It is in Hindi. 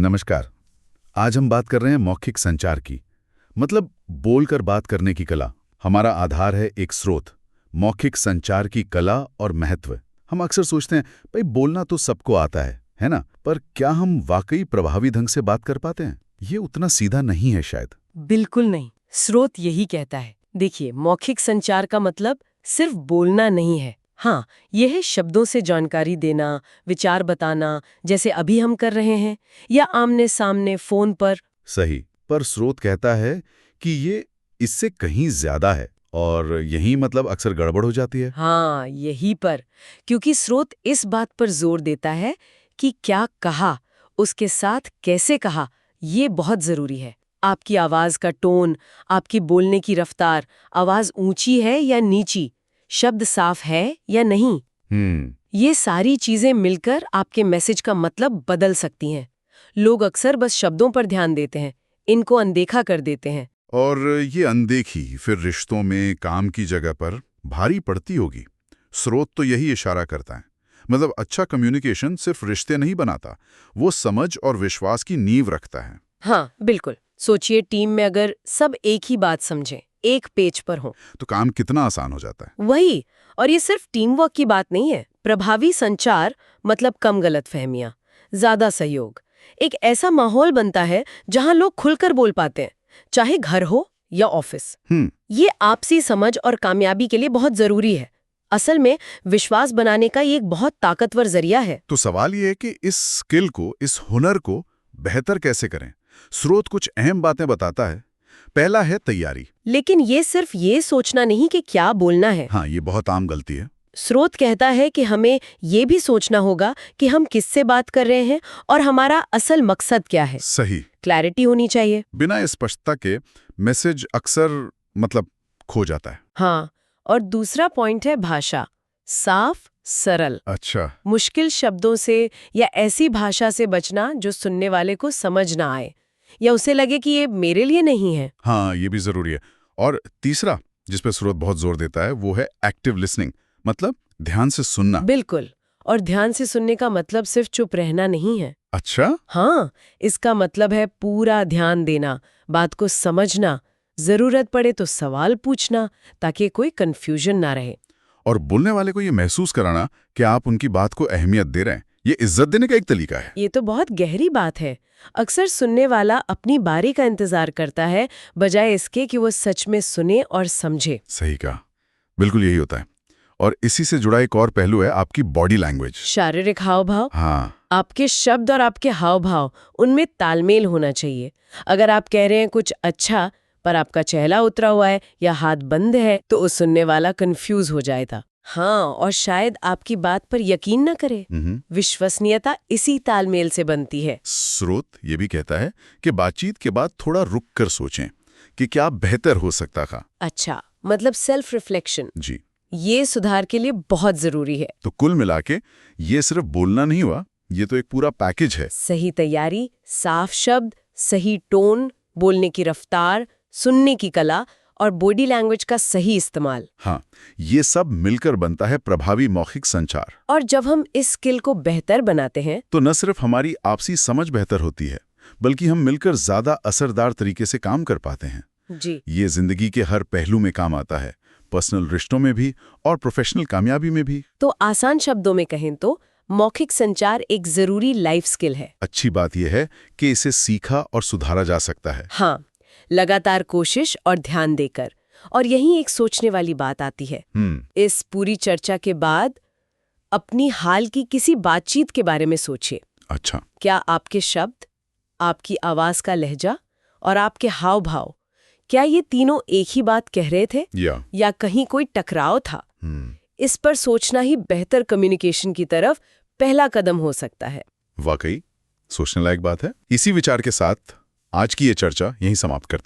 नमस्कार। आज हम बात कर रहे हैं मौखिक संचार की, मतलब बोलकर बात करने की कला। हमारा आधार है एक स्रोत, मौखिक संचार की कला और महत्व। हम अक्सर सोचते हैं भाई बोलना तो सबको आता है ना, पर क्या हम वाकई प्रभावी ढंग से बात कर पाते हैं? ये उतना सीधा नहीं है शायद। बिल्कुल नहीं। स्रोत यही कहता है। देखिए, मौखिक संचार का मतलब सिर्फ बोलना नहीं है। हाँ, यह है शब्दों से जानकारी देना, विचार बताना, जैसे अभी हम कर रहे हैं, या आमने सामने फोन पर। सही, पर स्रोत कहता है कि ये इससे कहीं ज्यादा है, और यही मतलब अक्सर गड़बड़ हो जाती है। हाँ, यही पर, क्योंकि स्रोत इस बात पर जोर देता है कि क्या कहा, उसके साथ कैसे कहा, ये बहुत जरूरी है। आपकी आवाज का टोन, आपकी बोलने की रफ्तार, आवाज ऊंची है या नीची, शब्द साफ है या नहीं, ये सारी चीजें मिलकर आपके मैसेज का मतलब बदल सकती हैं। लोग अक्सर बस शब्दों पर ध्यान देते हैं, इनको अनदेखा कर देते हैं। और ये अनदेखी फिर रिश्तों में, काम की जगह पर भारी पड़ती होगी। स्रोत तो यही इशारा करता है। मतलब अच्छा कम्युनिकेशन सिर्फ रिश्ते नहीं बनाता, वो समझ और विश्वास की नींव रखता है। हाँ, बिल्कुल। सोचिए, टीम में अगर सब एक ही बात समझें, एक पेज पर हों, तो काम कितना आसान हो जाता है। वही। और ये सिर्फ टीम वर्क की बात नहीं है। प्रभावी संचार मतलब कम गलतफहमियां, ज्यादा सहयोग, एक ऐसा माहौल बनता है जहां लोग खुलकर बोल पाते हैं, चाहे घर हो या ऑफिस। ये आपसी समझ और कामयाबी के लिए बहुत जरूरी है। असल में विश्वास बनाने का ये एक बहुत ताकतवर जरिया है। तो सवाल ये है कि इस स्किल को, इस हुनर को बेहतर कैसे करें। स्रोत कुछ अहम बातें बताता है। पहला है तैयारी। लेकिन ये सिर्फ ये सोचना नहीं कि क्या बोलना है। हाँ, ये बहुत आम गलती है। स्रोत कहता है कि हमें ये भी सोचना होगा कि हम किससे बात कर रहे हैं और हमारा असल मकसद क्या है। सही। क्लैरिटी होनी चाहिए। बिना स्पष्टता के मैसेज अक्सर खो जाता है। हाँ, और दूसरा पॉइंट है भाषा। साफ, सरल। अच्छा। मुश्किल शब्दों से या ऐसी भाषा से बचना जो सुनने वाले को समझ ना आए या उसे लगे कि ये मेरे लिए नहीं है। हाँ, ये भी जरूरी है। और तीसरा जिस पे स्रोत बहुत जोर देता है वो है एक्टिव लिसनिंग, मतलब ध्यान से सुनना। बिल्कुल। और ध्यान से सुनने का मतलब सिर्फ चुप रहना नहीं है। अच्छा। हाँ, इसका मतलब है पूरा ध्यान देना, बात को समझना, जरूरत पड़े तो सवाल पूछना, ताकि कोई कंफ्यूजन ना रहे। और बोलने वाले को ये महसूस कराना कि आप उनकी बात को अहमियत दे रहे हैं, ये इज्जत देने का एक तरीका है। ये तो बहुत गहरी बात है। अक्सर सुनने वाला अपनी बारी का इंतजार करता है, बजाय इसके कि वो सच में सुने और समझे। सही कहा, बिल्कुल यही होता है। और इसी से जुड़ा एक और पहलू है आपकी बॉडी लैंग्वेज, शारीरिक हाव भाव। हाँ। आपके शब्द और आपके हाव भाव, उनमें तालमेल होना चाहिए। अगर आप कह रहे हैं कुछ अच्छा, पर आपका चेहरा उतरा हुआ है या हाथ बंद है, तो उस सुनने वाला कंफ्यूज हो जाएगा। हाँ, और शायद आपकी बात पर यकीन न करे। विश्वसनीयता इसी तालमेल से बनती है। स्रोत ये भी कहता है कि बातचीत के बाद थोड़ा रुक कर सोचें कि क्या बेहतर हो सकता था। अच्छा, मतलब सेल्फ रिफ्लेक्शन। जी। ये सुधार के लिए बहुत जरूरी है। तो कुल मिला के ये सिर्फ बोलना नहीं हुआ, ये तो एक पूरा पैकेज है। सही तैयारी, साफ शब्द, सही टोन, बोलने की रफ्तार, सुनने की कला और बॉडी लैंग्वेज का सही इस्तेमाल। हाँ, ये सब मिलकर बनता है प्रभावी मौखिक संचार। और जब हम इस स्किल को बेहतर बनाते हैं, तो न सिर्फ हमारी आपसी समझ बेहतर होती है, बल्कि हम मिलकर ज्यादा असरदार तरीके से काम कर पाते हैं। जी। ये जिंदगी के हर पहलू में काम आता है, पर्सनल रिश्तों में भी और प्रोफेशनल कामयाबी में भी। तो आसान शब्दों में कहें तो मौखिक संचार एक जरूरी लाइफ स्किल है। अच्छी बात यह है कि इसे सीखा और सुधारा जा सकता है। हाँ, लगातार कोशिश और ध्यान देकर। और यही एक सोचने वाली बात आती है। इस पूरी चर्चा के बाद अपनी हाल की किसी बातचीत के बारे में सोचिए। अच्छा। क्या आपके शब्द, आपकी आवाज का लहजा और आपके हाव भाव, क्या ये तीनों एक ही बात कह रहे थे या कहीं कोई टकराव था? इस पर सोचना ही बेहतर कम्युनिकेशन की तरफ पहला कदम हो सकता है। वाकई सोचने लायक बात है। इसी विचार के साथ आज की ये चर्चा यहीं समाप्त करते हैं।